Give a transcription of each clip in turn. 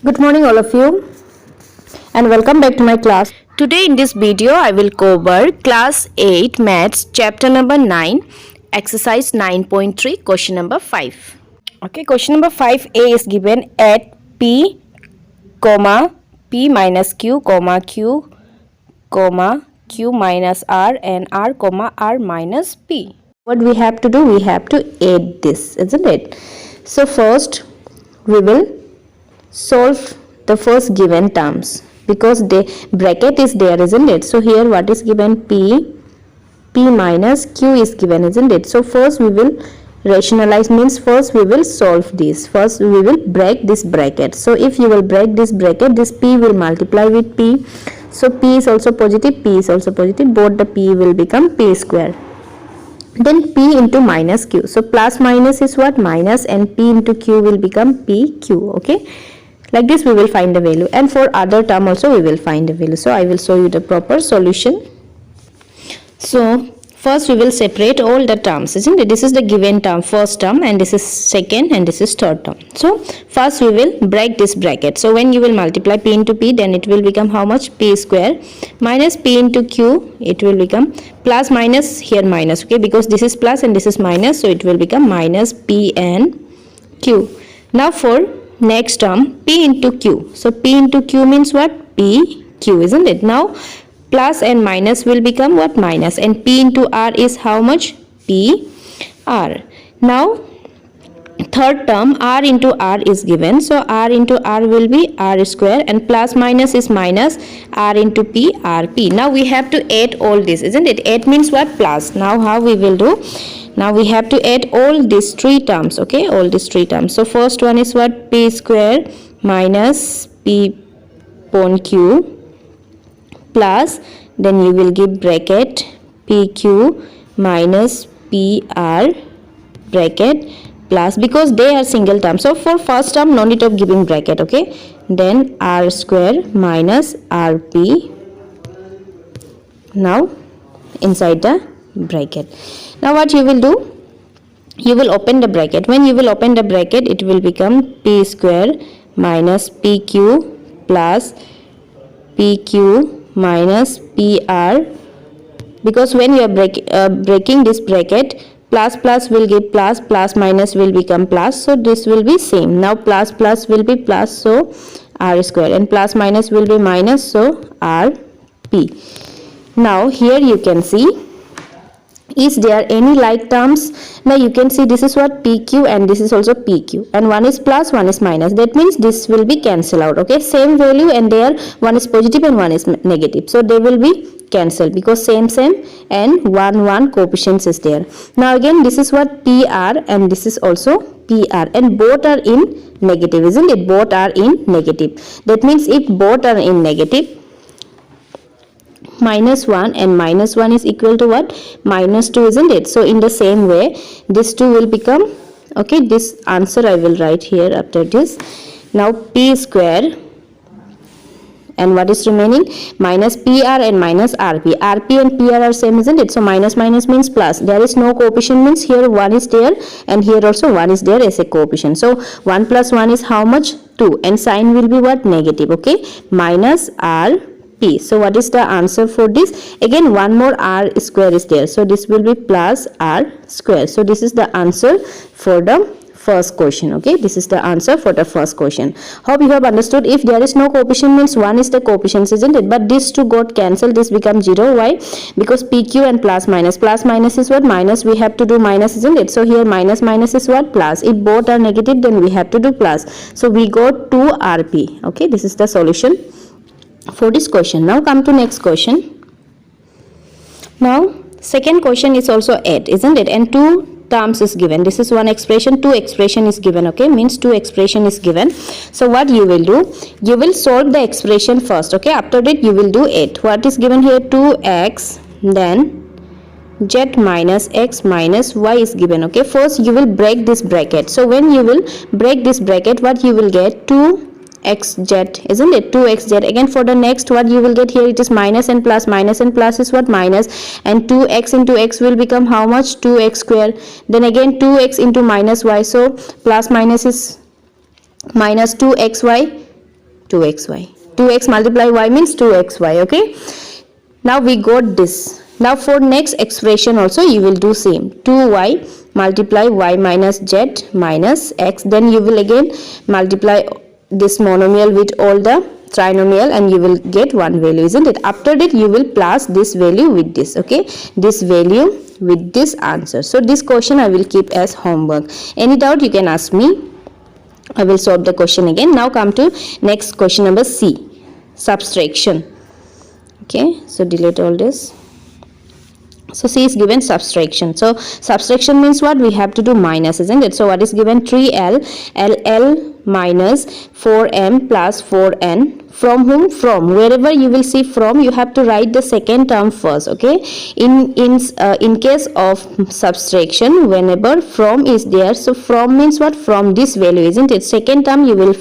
Good morning all of you and welcome back to my class. Today in this video I will cover class 8 maths chapter number 9 exercise 9.3 question number 5. Okay, question number 5a is given at p comma p minus q comma q minus r and r comma r minus p. What we have to do, we have to add this, isn't it? So first we will solve the first given terms because the bracket is there, isn't it? So here what is given? P minus q is given, isn't it? So first we will rationalize, means first we will solve this. First we will break this bracket. So if you will break this bracket, this p will multiply with p. So p is also positive, p is also positive. Both the p will become p square. Then p into minus q. So plus minus is what? Minus, and p into q will become pq. Okay. Like this we will find the value, and for other term also we will find the value. So I will show you the proper solution. So first we will separate all the terms, isn't it? This is the given term, first term, and this is second, and this is third term. So first we will break this bracket. So when you will multiply p into p, then it will become how much? P square minus p into q, it will become plus minus, here minus, okay, because this is plus and this is minus, so it will become minus p and q. Now for next term, p into q. So p into q means what? pq, isn't it? Now plus and minus will become what? Minus, and p into r is how much? pr. Now third term, r into r is given, so r into r will be r square, and plus minus is minus, r into p, rp. Now we have to add all this, isn't it? Add means what? Plus. Now how we will do? Now we have to add all these three terms, okay, all these three terms. So first one is what? P square minus p upon q plus, then you will give bracket pq minus pr bracket plus, because they are single terms. So for first term no need of giving bracket, okay, then r square minus rp now inside the bracket. Now what you will do? You will open the bracket. When you will open the bracket, it will become p square minus pq plus pq minus pr, because when you are breaking this bracket, plus plus will give plus, plus minus will become plus, so this will be same. Now plus plus will be plus, so r square, and plus minus will be minus, so rp. Now here you can see, is there any like terms? Now you can see this is what? pq, and this is also pq, and one is plus, one is minus. That means this will be cancelled out, okay, same value, and there one is positive and one is negative, so they will be cancelled because same and 1 coefficients is there. Now again this is what? pr, and this is also pr, and both are in negative, isn't it? Both are in negative. That means if both are in negative, minus 1 and minus 1 is equal to what? Minus 2, isn't it? So in the same way this 2 will become, okay, this answer I will write here after this. Now p square, and what is remaining? Minus pr and minus rp. Rp and pr are same, isn't it? So minus minus means plus. There is no coefficient, means here 1 is there, and here also 1 is there as a coefficient. So 1 plus 1 is how much? 2, and sign will be what? Negative, okay, minus rp. So what is the answer for this? Again one more r square is there, so this will be plus r square. So this is the answer for the first question, okay, this is the answer for the first question. Hope you have understood. If there is no coefficient means 1 is the coefficient, isn't it? But this 2 got cancelled, this becomes 0. Why? Because pq and plus minus is what? Minus, we have to do minus, isn't it? So here minus is what? Plus. If both are negative, then we have to do plus. So we got 2 rp, okay, this is the solution for this question. Now come to next question. Now second question is also 8, isn't it? And 2 terms is given. This is one expression, 2 expression is given, okay, means 2 expression is given. So what you will do? You will solve the expression first, okay, after that you will do 8. What is given here? 2x, then z minus x minus y is given, okay. First you will break this bracket. So when you will break this bracket, what you will get? 2xz, isn't it? 2xz. Again for the next, what you will get here? It is minus and plus is what? Minus, and 2x into x will become how much? 2x square. Then again 2x into minus y, so plus minus is minus 2xy 2xy. 2x multiply y means 2xy. Okay. Now we got this. Now for next expression also you will do same. 2y multiply y minus z minus x. Then you will again multiply this monomial with all the trinomial and you will get one value, isn't it? After that you will plus this value with this. Okay. This value with this answer. So this question I will keep as homework. Any doubt you can ask me. I will solve the question again. Now come to next question number C. Subtraction. Okay, so delete all this. So C is given subtraction. So subtraction means what? We have to do minus, isn't it? So what is given? 3L, LL minus 4M plus 4N. From whom? From. Wherever you will see from, you have to write the second term first. Okay. In case of subtraction, whenever from is there, so from means what? From this value, isn't it? Second term you will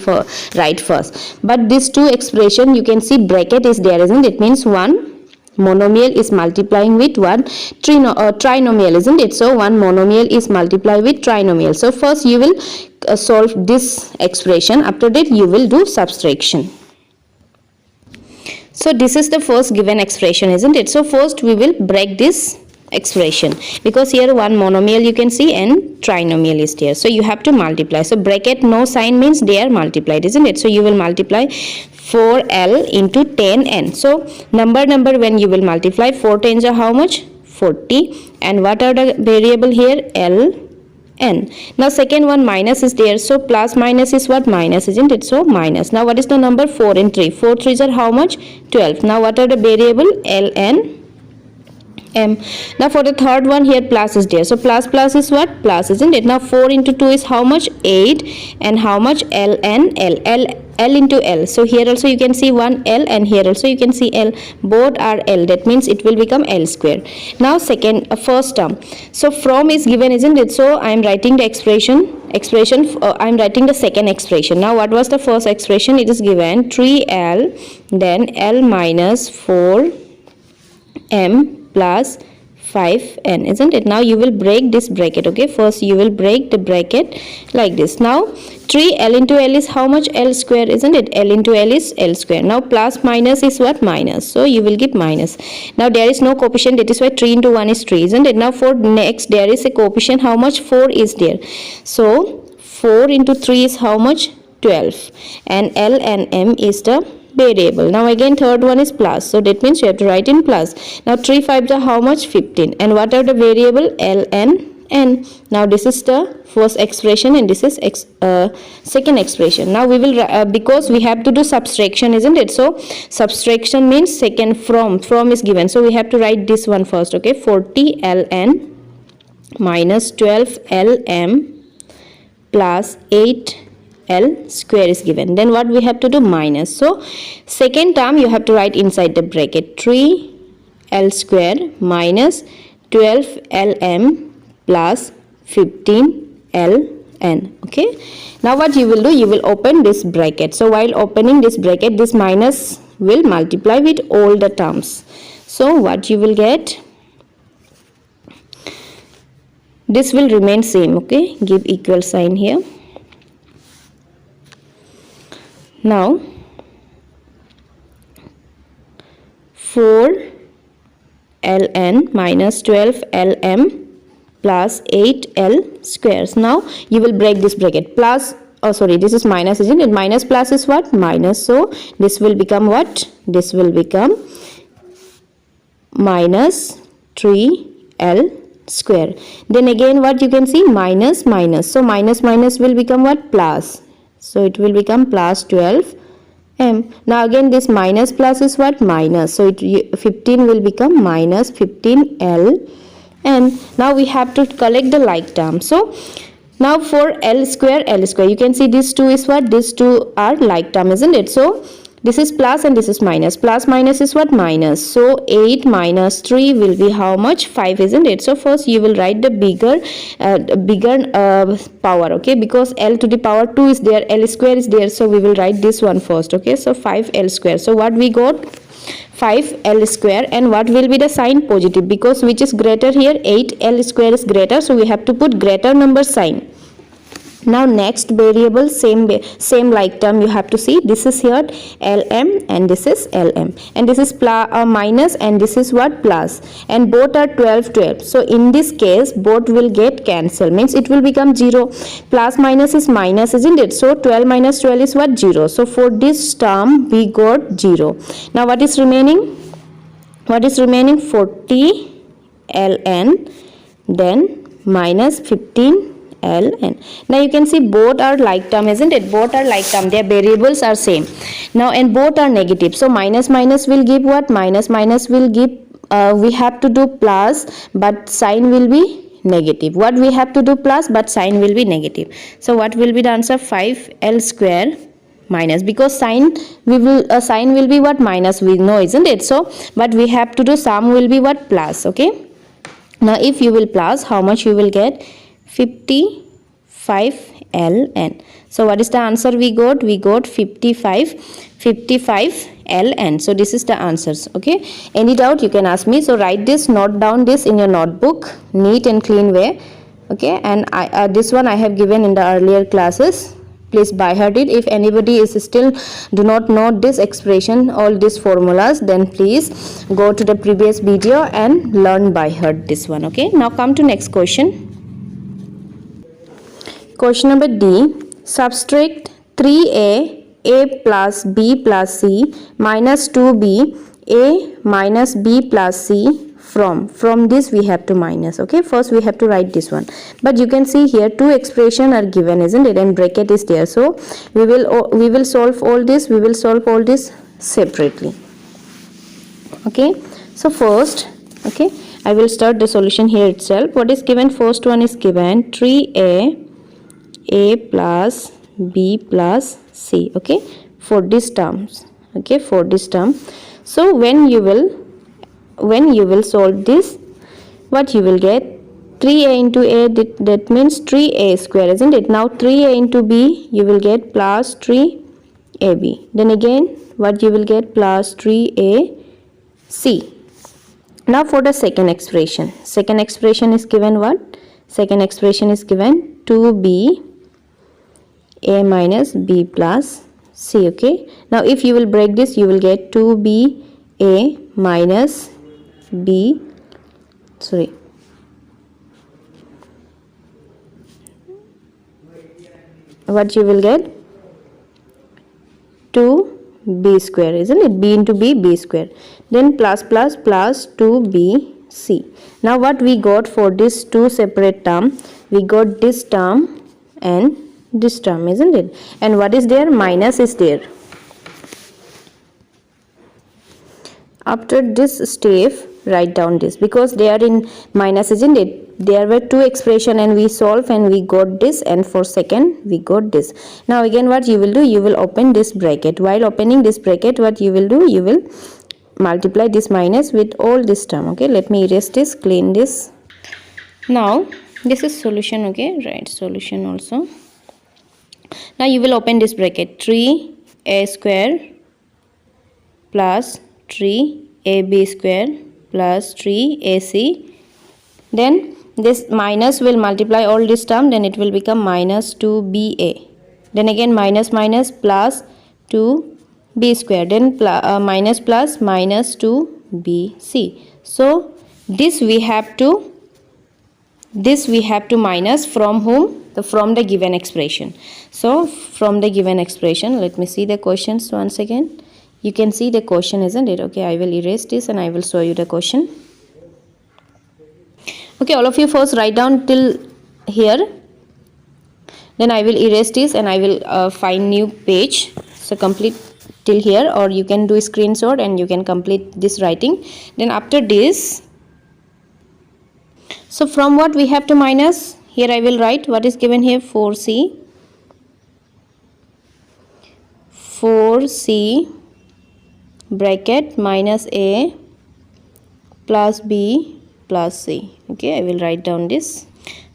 write first. But this two expression you can see bracket is there, isn't it? Means one monomial is multiplying with one trinomial, isn't it? So one monomial is multiplied with trinomial. So first you will solve this expression. After that you will do subtraction. So this is the first given expression, isn't it? So first we will break this expression because here one monomial you can see and trinomial is there. So you have to multiply. So bracket no sign means they are multiplied, isn't it? So you will multiply 4L into 10N. So number when you will multiply 4 tens are how much? 40. And what are the variable here? L, N. Now second one minus is there. So plus minus is what? Minus, isn't it? So minus. Now what is the number? 4 and 3. 4 threes are how much? 12. Now what are the variable? L, N, M. Now for the third one here plus is there. So plus is what? Plus, isn't it? Now 4 into 2 is how much? 8. And how much? L, N, L into L. So here also you can see one L and here also you can see L. Both are L. That means it will become L square. Now first term. So from is given, isn't it? So I am writing the expression. I am writing the second expression. Now what was the first expression? It is given 3L then L minus 4M plus 5N, isn't it? Now you will break this bracket. Okay, first you will break the bracket like this. Now 3L into L is how much? L square, isn't it? L into L is L square. Now plus minus is what? Minus. So you will get minus. Now there is no coefficient, that is why 3 into 1 is 3, isn't it? Now for next there is a coefficient. How much? 4 is there. So 4 into 3 is how much? 12. And L and M is the variable. Now again third one is plus. So that means you have to write in plus. Now 3 5s are how much? 15. And what are the variable? L and N. Now this is the first expression and this is second expression. Now we will because we have to do subtraction, isn't it? So subtraction means second from is given. So we have to write this one first. Okay, 40 Ln minus 12 Lm plus 8 L square is given. Then what we have to do? Minus. So second term you have to write inside the bracket 3 L square minus 12 Lm plus 15 Ln. Okay. Now what you will do? You will open this bracket. So while opening this bracket, this minus will multiply with all the terms. So what you will get? This will remain same. Okay. Give equal sign here. Now 4 Ln minus 12 Lm plus 8 L squares. Now you will break this bracket. Plus, oh sorry, this is minus, isn't it? Minus plus is what? Minus. So this will become what? This will become minus 3 L square. Then again what you can see? Minus minus. So minus minus will become what? Plus. So it will become plus 12 M. Now again this minus plus is what? Minus. So 15 will become minus 15 L. And now we have to collect the like term. So now for L square, you can see these two is what? These two are like term, isn't it? So this is plus and this is minus. Plus minus is what? Minus. So 8 minus 3 will be how much? 5, isn't it? So first you will write the bigger power, okay? Because L to the power 2 is there, L square is there. So we will write this one first, okay? So 5L square. So what we got? 5L square. And what will be the sign? Positive, because which is greater here? 8L square is greater. So we have to put greater number sign. Now next variable, same like term you have to see. This is here lm and this is lm, and this is minus and this is what, plus, and both are 12. So in this case both will get cancelled, means it will become 0. Plus minus is minus, isn't it? So 12 minus 12 is what, 0. So for this term we got 0. Now what is remaining? 40 ln, then minus 15 ln. Now you can see both are like term, isn't it? Both are like term, their variables are same. Now and both are negative, so minus minus will give what? Minus minus will give, we have to do plus, but sign will be negative. What we have to do? Plus, but sign will be negative. So what will be the answer? 5l square minus, because sign will be what? Minus, we know, isn't it? So but we have to do sum will be what? Plus. Okay, now if you will plus, how much you will get? 55 ln. So what is the answer we got? We got 55 ln. So this is the answers. Okay, any doubt you can ask me. So write this, note down this in your notebook, neat and clean way. Okay, and this one I have given in the earlier classes. Please by heart it. If anybody is still do not know this expression, all these formulas, then please go to the previous video and learn by heart this one. Okay, now come to next question. Question number D. Subtract 3a plus b plus c minus 2b a minus b plus c from this we have to minus. Okay, first we have to write this one, but you can see here two expression are given, isn't it? And bracket is there, so we will solve all this. We will solve all this separately. Okay, so first, okay, I will start the solution here itself. What is given? First one is given 3a plus b plus c. Okay, for these terms. Okay, for this term. So when you will solve this, what you will get? 3a into a, that means 3a square, isn't it? Now 3a into b, you will get plus 3ab. Then again what you will get? Plus 3ac. Now for the second expression is given what? Second expression is given 2b a minus b plus c. Okay, now if you will break this, you will get 2b a minus b, what you will get? 2b square, isn't it? B into b square, then plus 2bc. Now what we got for this two separate term? We got this term and this term, isn't it? And what is there? Minus is there. After this step, write down this, because they are in minus, isn't it? There were two expression and we solve and we got this, and for second we got this. Now again what you will do? You will open this bracket. While opening this bracket, what you will do? You will multiply this minus with all this term. Okay, let me erase this, clean this. Now this is solution. Okay, write solution also. Now you will open this bracket. 3a square plus 3ab square plus 3ac. Then this minus will multiply all this term, then it will become minus 2ba. Then again minus minus plus 2b square, then minus plus minus 2bc. So this we have to minus from whom? From the given expression. So from the given expression, let me see the questions once again. You can see the question, isn't it? Okay, I will erase this and I will show you the question. Okay, all of you first write down till here, then I will erase this and I will find new page. So complete till here, or you can do a screenshot and you can complete this writing. Then after this, so from what we have to minus? Here I will write what is given here. 4c bracket minus a plus b plus c. Okay, I will write down this.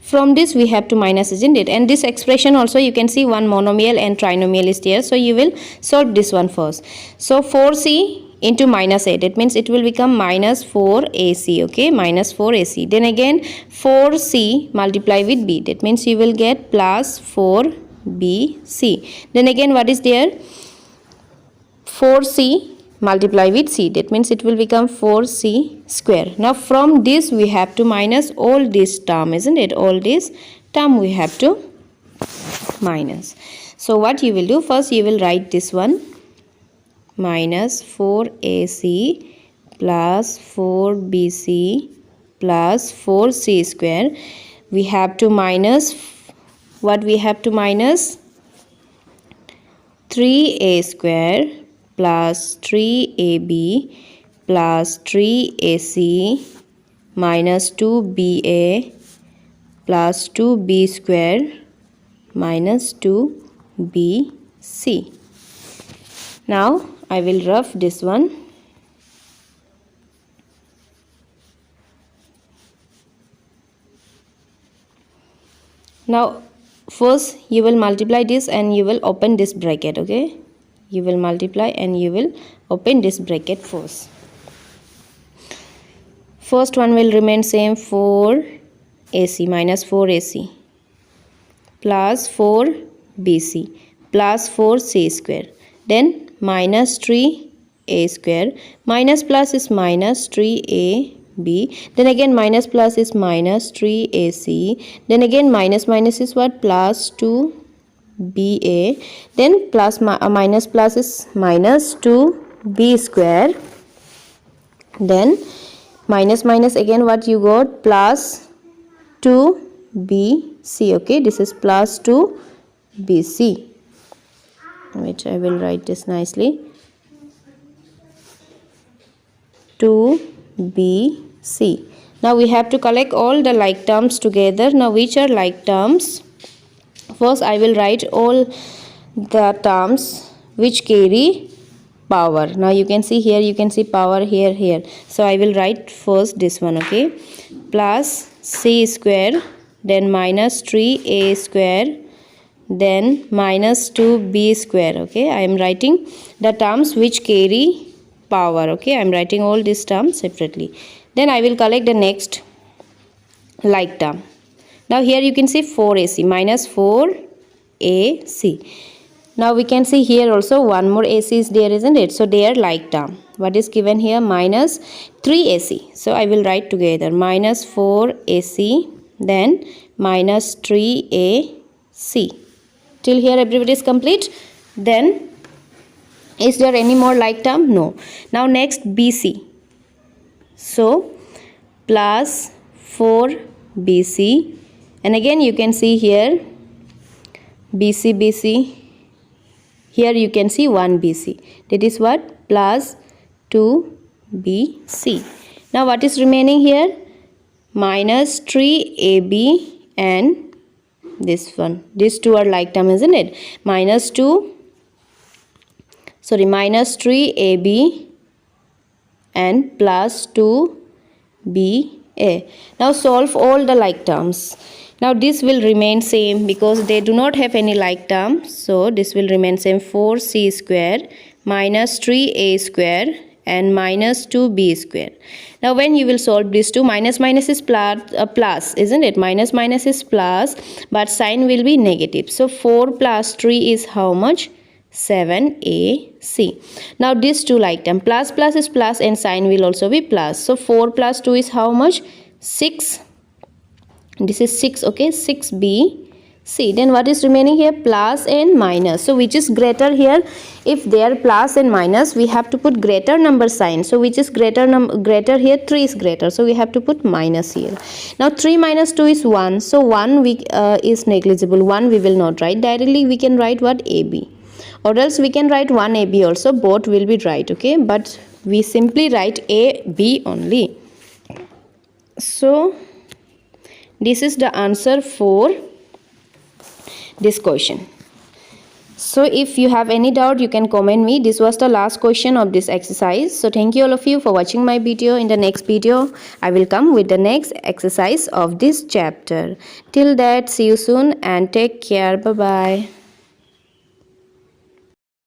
From this we have to minus, isn't it? And this expression also you can see one monomial and trinomial is there. So you will solve this one first. So 4c into minus a. That means it will become minus 4ac. Okay, minus 4ac. Then again 4c multiply with b. That means you will get plus 4bc. Then again what is there? 4c multiply with c. That means it will become 4c square. Now from this we have to minus all this term, isn't it? All this term we have to minus. So what you will do? First you will write this one, minus 4ac plus 4bc plus 4c square. We have to minus, what we have to minus? 3a square plus 3ab plus 3ac minus 2ba plus 2b square minus 2bc. Now I will rough this one. Now first you will multiply this and you will open this bracket. Okay, you will multiply and you will open this bracket first. First one will remain same, 4ac minus 4ac plus 4bc plus 4c square. Then minus 3a square, minus plus is minus 3ab, then again minus plus is minus 3ac, then again minus minus is what? Plus 2ba, then plus minus plus is minus 2b square, then minus minus again what you got? Plus 2bc. Okay, this is plus 2bc, which I will write this nicely, 2bc. Now we have to collect all the like terms together. Now which are like terms? First I will write all the terms which carry power. Now you can see here, you can see power here. So I will write first this one. Okay, plus c square, then minus 3a square, then minus 2b square. Okay, I am writing the terms which carry power. Okay, I am writing all these terms separately. Then I will collect the next like term. Now here you can see 4ac minus 4ac. Now we can see here also one more ac is there, isn't it? So they are like term. What is given here? Minus 3ac. So I will write together, minus 4ac, then minus 3ac. Till here everybody is complete. Then is there any more like term? No. Now next bc. So plus 4bc, and again you can see here bc. Here you can see 1bc. That is what? Plus 2bc. Now what is remaining here? Minus 3ab and this one. These two are like term, isn't it? Minus 3ab and plus 2ba. Now solve all the like terms. Now this will remain same because they do not have any like term. So this will remain same, 4c square minus 3a square and minus 2b square. Now when you will solve these two, minus minus is plus, isn't it? Minus minus is plus, but sign will be negative. So 4 plus 3 is how much? 7ac. Now these two like term, plus plus is plus and sign will also be plus. So 4 plus 2 is how much? 6. This is 6. Okay, 6bc. Then what is remaining here? Plus and minus. So which is greater here? If they are plus and minus, we have to put greater number sign. So which is greater here? 3 is greater. So we have to put minus here. Now 3 minus 2 is 1. So 1 is negligible. 1 we will not write. Directly we can write what? ab. Or else we can write 1ab also. Both will be right. Okay, but we simply write ab only. So this is the answer for this question. So if you have any doubt, you can comment me. This was the last question of this exercise. So thank you all of you for watching my video. In the next video, I will come with the next exercise of this chapter. Till that, see you soon and take care. Bye bye.